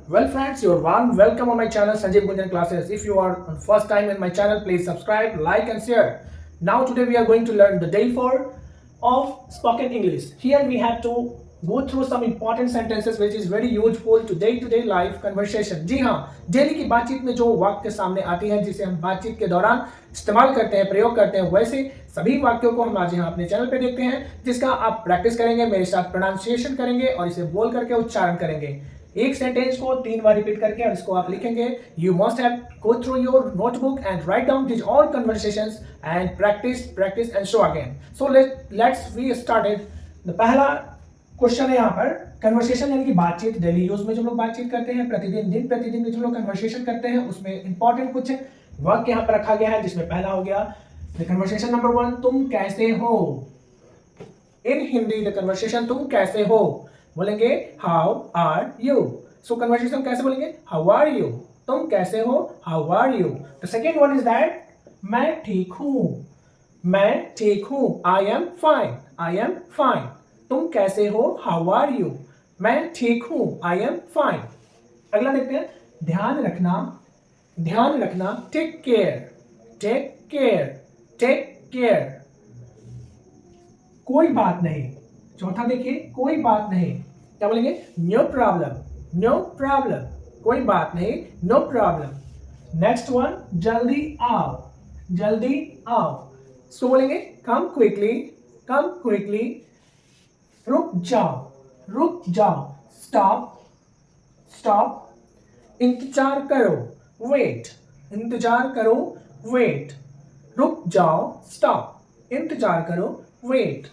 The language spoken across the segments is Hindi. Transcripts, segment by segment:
Well, friends, you're warm welcome on my channel Sanjeev Gunjan Classes. If you are on first time in my channel, please subscribe, like, and share. Now, today we are going to learn the day 4 of spoken English. Here we have to go through some important sentences which is very useful to day life conversation. जी हाँ, डेली की बातचीत में जो वाक्य सामने आती है जिसे हम बातचीत के दौरान इस्तेमाल करते हैं, प्रयोग करते हैं, वैसे सभी वाक्यों को हम आज यहाँ अपने चैनल पे देखते हैं, जिसका आप प्रैक्टिस करेंगे, मेरे साथ प्रोनाउंसिएशन करेंगे और इसे बोल करके उच्चारण करेंगे। एक सेंटेंस को 3 बार रिपीट करके और इसको आप लिखेंगे। You must have go through your notebook and write down this all conversations and practice and show again. So let's we started. पहला क्वेश्चन है यहाँ पर, कन्वर्सेशन यानी कि बातचीत। डेली यूज में जो लोग बातचीत करते हैं, प्रतिदिन दिन प्रतिदिन में जो लोग कन्वर्सेशन करते हैं, उसमें इंपॉर्टेंट कुछ वाक्य यहाँ पर रखा गया है, जिसमें पहला हो गया कन्वर्सेशन नंबर 1, तुम कैसे हो। इन हिंदी द कन्वर्सेशन तुम कैसे हो बोलेंगे how are you. So conversation कैसे बोलेंगे, हाउ आर यू। तुम कैसे हो, how are you. The second one is that, मैं ठीक हूं, मैं ठीक हूं, I am fine, I am fine. तुम कैसे हो, हाउ आर यू। मैं ठीक हूं, आई एम फाइन। अगला देखते हैं, ध्यान रखना, ध्यान रखना, take care, take care, take care. कोई बात नहीं। चौथा देखिए, कोई बात नहीं, क्या बोलेंगे, नो प्रॉब्लम, नो प्रॉब्लम, कोई बात नहीं, नो प्रॉब्लम। नेक्स्ट वन, जल्दी आओ, जल्दी आओ। सो बोलेंगे कम क्विकली, कम क्विकली। रुक जाओ, रुक जाओ, स्टॉप, स्टॉप। इंतजार करो, वेट, इंतजार करो, वेट। रुक जाओ, स्टॉप, इंतजार करो, वेट।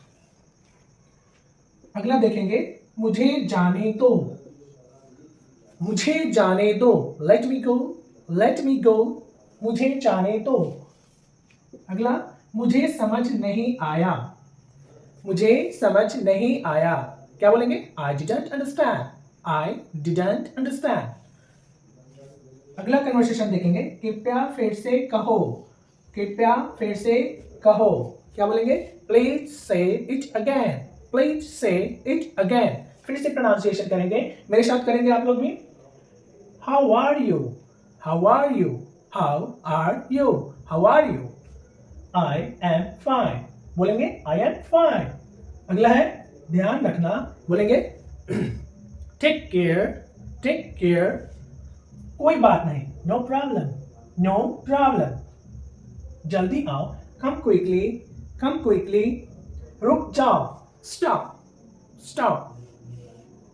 अगला देखेंगे, मुझे जाने दो, मुझे जाने दो, लेट मी गो, लेट मी गो, मुझे जाने दो। अगला, मुझे समझ नहीं आया, मुझे समझ नहीं आया, क्या बोलेंगे, आई didn't understand, I didn't understand. अगला कन्वर्सेशन देखेंगे, कृपया फिर से कहो, कृपया फिर से कहो, क्या बोलेंगे, please say it again, please say it again. फिर से प्रोनाउंसिएशन करेंगे, मेरे साथ करेंगे आप लोग भी। How are you, how are you, how are you, how are you. I am fine, बोलेंगे आई एम फाइन। अगला है, ध्यान रखना, बोलेंगे टेक केयर, टेक केयर। कोई बात नहीं, नो प्रॉब्लम, नो प्रॉब्लम। जल्दी आओ, कम क्विकली, कम क्विकली। रुक जाओ, स्टॉप, स्टॉप।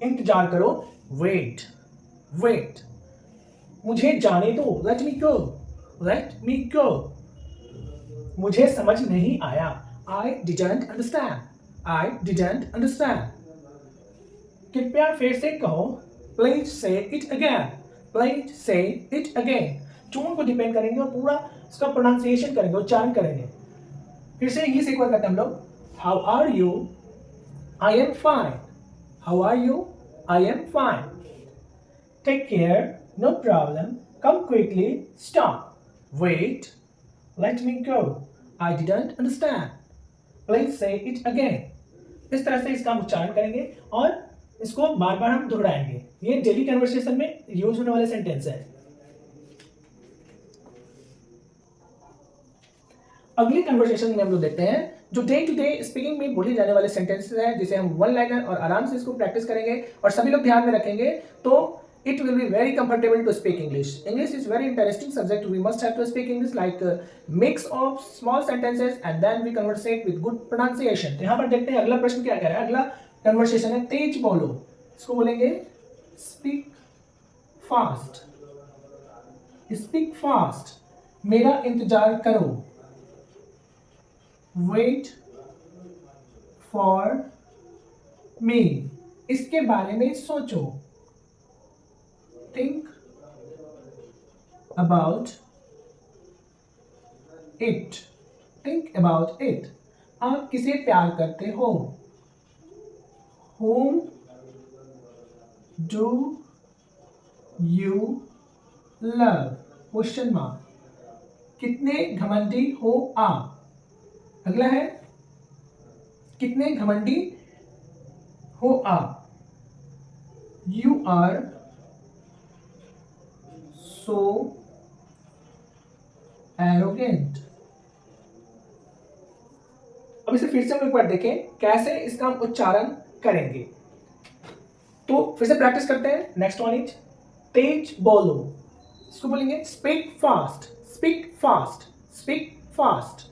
इंतजार करो, वेट, वेट। मुझे जाने दो, लेट मी गो, लेट मी गो। मुझे समझ नहीं आया, आई didn't understand, I didn't understand. कृपया फिर से कहो, please say it again, please say it again. Tone को डिपेंड करेंगे और पूरा इसका प्रोनाउंसिएशन करेंगे, उच्चारण करेंगे। फिर से इंग्लिश एक बार करते हैं हम लोग, how are you, I am fine, how are you, I am fine. Take care, no problem, come quickly, stop, wait, let me go, I didn't understand, please say it again. इस तरह से इसका उच्चारण करेंगे और इसको बार बार हम दोहराएंगे। ये डेली कन्वर्सेशन में यूज होने वाले सेंटेंस है। अगली कन्वर्सेशन में हम लोग देखते हैं जो डे टू डे स्पीकिंग में बोली जाने वाले सेंटेंसेस हैं, जिसे हम वन लाइनर और आराम से इसको प्रैक्टिस करेंगे और सभी लोग ध्यान में रखेंगे तो it will be very comfortable to speak English. English is very interesting subject. We must have to speak English like a mix of small sentences and then we conversate with good pronunciation. तो यहाँ पर देखते हैं अगला प्रश्न क्या कह रहा है। अगला कन्वर्सेशन है, तेज बोलो। इसको बोलेंगे स्पीक फास्ट, स्पीक फास्ट। मेरा इंतजार करो, वेट फॉर मी। इसके बारे में सोचो, think about it, think about it। आप किसे प्यार करते हो, whom do you love, question mark. कितने घमंडी हो आप। अगला है, कितने घमंडी हो आप, you are so arrogant। अब इसे फिर से हम एक बार देखें कैसे इसका हम उच्चारण करेंगे। तो फिर से प्रैक्टिस करते हैं। नेक्स्ट वन इज तेज बोलो। इसको बोलेंगे speak fast, speak fast, speak fast.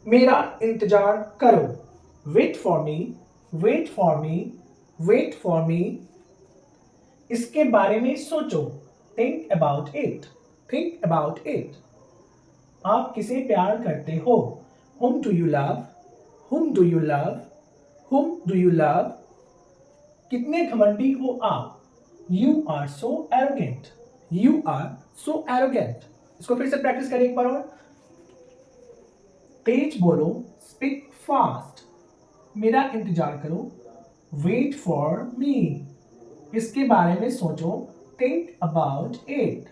मेरा इंतजार करो, wait for me, wait for me, wait for me. इसके बारे में सोचो, think about it, think about it. आप किसे प्यार करते हो, whom do you love, whom do you love, whom do you love। कितने घमंडी हो आप, you are so arrogant, you are so arrogant। इसको फिर से प्रैक्टिस करें एक बार और। तेज बोलो, स्पीक फास्ट। मेरा इंतजार करो, वेट फॉर मी। इसके बारे में सोचो, थिंक अबाउट इट।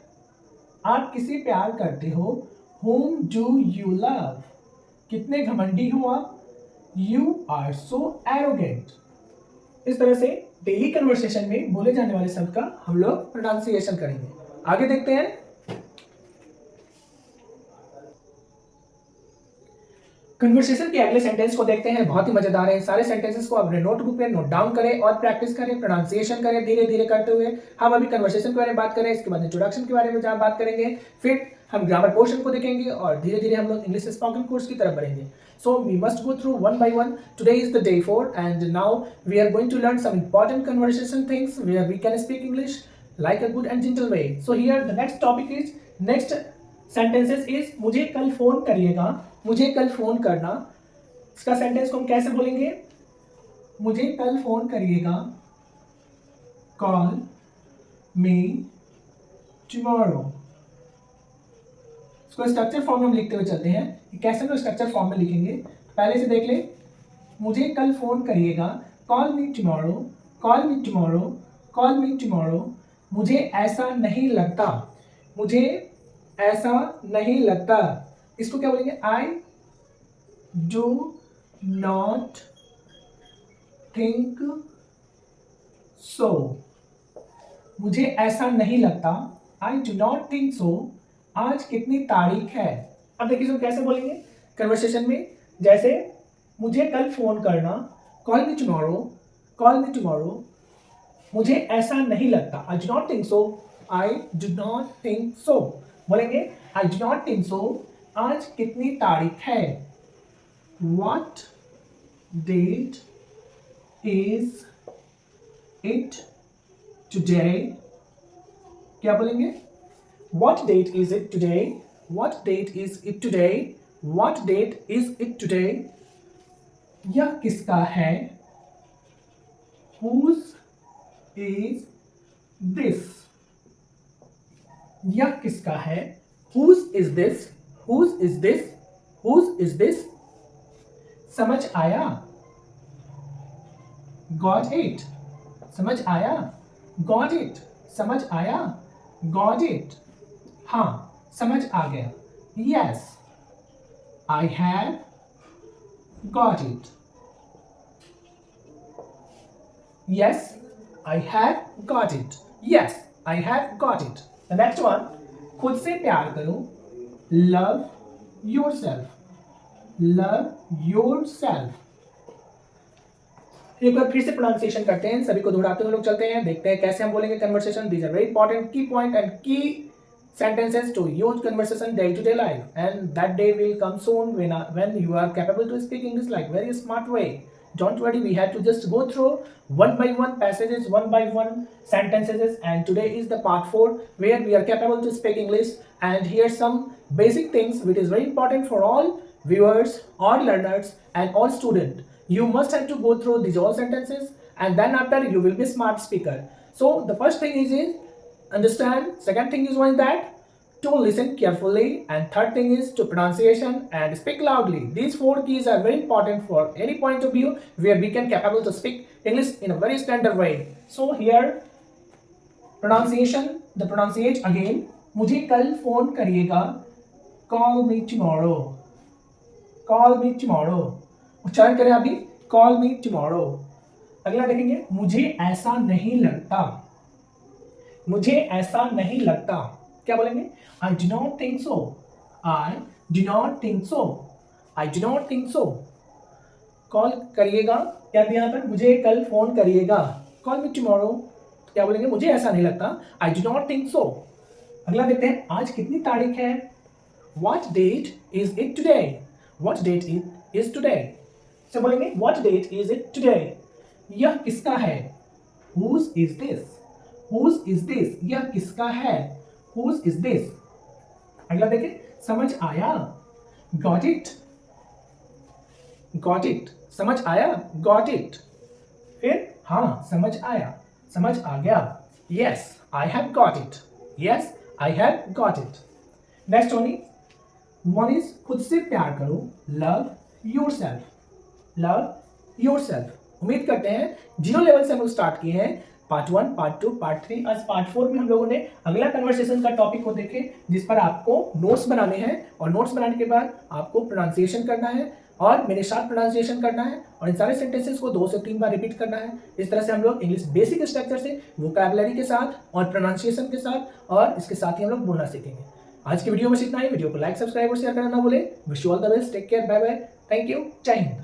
आप किसे प्यार करते हो, whom do you love। कितने घमंडी हो आप, you are so arrogant। इस तरह से डेली कन्वर्सेशन में बोले जाने वाले शब्द का हम लोग प्रोनाउंसिएशन करेंगे। आगे देखते हैं। कन्वर्सेशन के अगले सेंटेंस को देखते हैं, बहुत ही मजेदार है। सारे सेंटेंसेस को अपने नोटबुक में नोट डाउन करें और प्रैक्टिस करें, प्रोनाउंसिएशन करें धीरे धीरे करते हुए। हम अभी कन्वर्सेशन के बारे में बात करें, इसके बाद इंट्रोडक्शन के बारे में जहाँ बात करेंगे, फिर हम ग्रामर पोर्शन को देखेंगे और धीरे धीरे हम लोग इंग्लिश स्पोकन कोर्स की तरफ बढ़ेंगे। So we must go through one by one. Today is the day 4 and now we are going to learn some important conversation things where we can speak English like a good and gentle way. So here the next topic is, next sentences is मुझे कल फोन करिएगा, मुझे कल फोन करना। इसका सेंटेंस को हम कैसे बोलेंगे, मुझे कल फोन करिएगा, कॉल मी टुमारो। इसको स्ट्रक्चर फॉर्म में हम लिखते हुए चलते हैं। कैसे हम स्ट्रक्चर फॉर्म में लिखेंगे, पहले से देख ले। मुझे कल फोन करिएगा, call me tomorrow, call me tomorrow, call me tomorrow. मुझे ऐसा नहीं लगता, मुझे ऐसा नहीं लगता। इसको क्या बोलेंगे, आई डू नॉट थिंक सो। मुझे ऐसा नहीं लगता, I do not think so. आज कितनी तारीख है। अब देखिए इसको कैसे बोलेंगे कन्वर्सेशन में, जैसे मुझे कल फोन करना, call me tomorrow, call me tomorrow. मुझे ऐसा नहीं लगता, I do not think so, I do not think so. बोलेंगे I do not think so. आज कितनी तारीख है, what date is it today. क्या बोलेंगे, what date is it today, what date is it today, what date is it today. यह किसका है, whose is this। यह किसका है, whose is this, whose is this, whose is this। समझ आया, got it। समझ आया, got it। समझ आया, got it। हाँ, समझ आ गया, yes I have got it। yes I have got it, yes I have got it। The next one, खुद से प्यार करो, love yourself, love yourself। एक बार फिर से प्रोनाउंसिएशन करते हैं, सभी को दोहराते हुए लोग चलते हैं, देखते हैं कैसे हम बोलेंगे conversation. These are very important key point and key sentences to use conversation day to day life, and that day will come soon when you are capable to speak English like very smart way। Don't worry, we have to just go through one by one passages, one by one sentences, and today is the part 4 where we are capable to speak English, and here some basic things which is very important for all viewers, all learners and all students। You must have to go through these all sentences, and then after you will be smart speaker। So the first thing is understand, second thing is one that to listen carefully, and third thing is to pronunciation and speak loudly। These 4 keys are very important for any point of view where we can capable to speak English in a very standard way। So here pronunciation, the pronunciate again, मुझे कल फोन करिएगा, call me tomorrow, call me tomorrow। उच्चारण करें अभी, call me tomorrow। अगला देखेंगे, मुझे ऐसा नहीं लगता, मुझे ऐसा नहीं लगता। क्या बोलेंगे? I do not think so. I do not think so. I do not think so. Call करिएगा, क्या दिया यहाँ पर? मुझे कल फोन करिएगा। Call me tomorrow. क्या बोलेंगे? मुझे ऐसा नहीं लगता। आई डू नॉट थिंक सो। अगला देखते हैं, आज कितनी तारीख है? What date is it today? What date is today? से बोलेंगे what date is it today? यह किसका है? Whose is this? Whose is this? यह किसका है? Whose is this? अगला देखें, समझ आया? Got it? Got it? समझ आया? Got it? फिर हाँ समझ आया, समझ आ गया। Yes, I have got it. Yes, I have got it. Next one is खुद से प्यार करो। Love yourself. Love yourself. उम्मीद करते हैं 0 लेवल से हम लोग स्टार्ट किए हैं। पार्ट 1, पार्ट 2, पार्ट 3, आज पार्ट 4 में हम लोगों ने अगला कन्वर्सेशन का टॉपिक को देखे, जिस पर आपको नोट्स बनाने हैं और नोट्स बनाने के बाद आपको प्रोनाउंसिएशन करना है और मेरे साथ प्रोनाउंसिएशन करना है और इन सारे सेंटेंसेस को 2 से 3 बार रिपीट करना है। इस तरह से हम लोग इंग्लिश बेसिक स्ट्रक्चर से वोकैबुलरी के साथ और प्रोनाउंसिएशन के साथ और इसके साथ ही हम लोग बोलना सीखेंगे। आज की वीडियो में इतना ही। वीडियो को लाइक, सब्सक्राइब और शेयर करना ना भूलें। Wish you all the best. Take care. Bye bye. Thank you. Jai Hind.